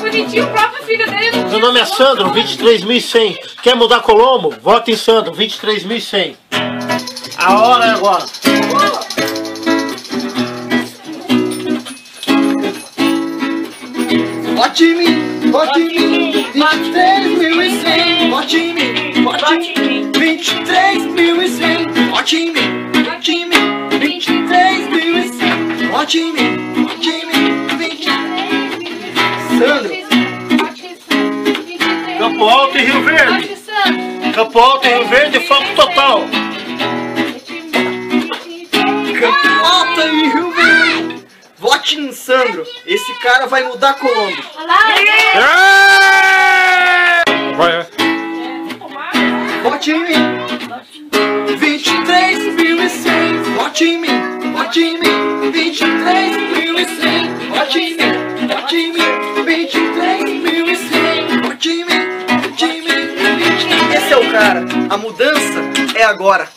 bonitinho, o próprio filho dele não. Meu nome é Sandro, 23.100. Quer mudar Colombo? Vota em Sandro, 23.100. A hora é agora. Vote em mim, vote em mim, 23.100. Vote em mim, vote em mim, 23.100. Vote em mim, vote em mim, 23.100. Vote em mim, vote em mim, 23.100. Sandro. Campo Alto e Rio Verde. Campo Alto e Rio Verde, foco total. Campo Alto e Rio Verde. Vote em Sandro. Esse cara vai mudar Colombo. Vai. Vote em mim. 23.100. Vote em mim. Vote em mim. 23.100. Vote em mim. Vote em mim. 23.100. Vote em mim. Vote em mim. Esse é o cara. A mudança é agora.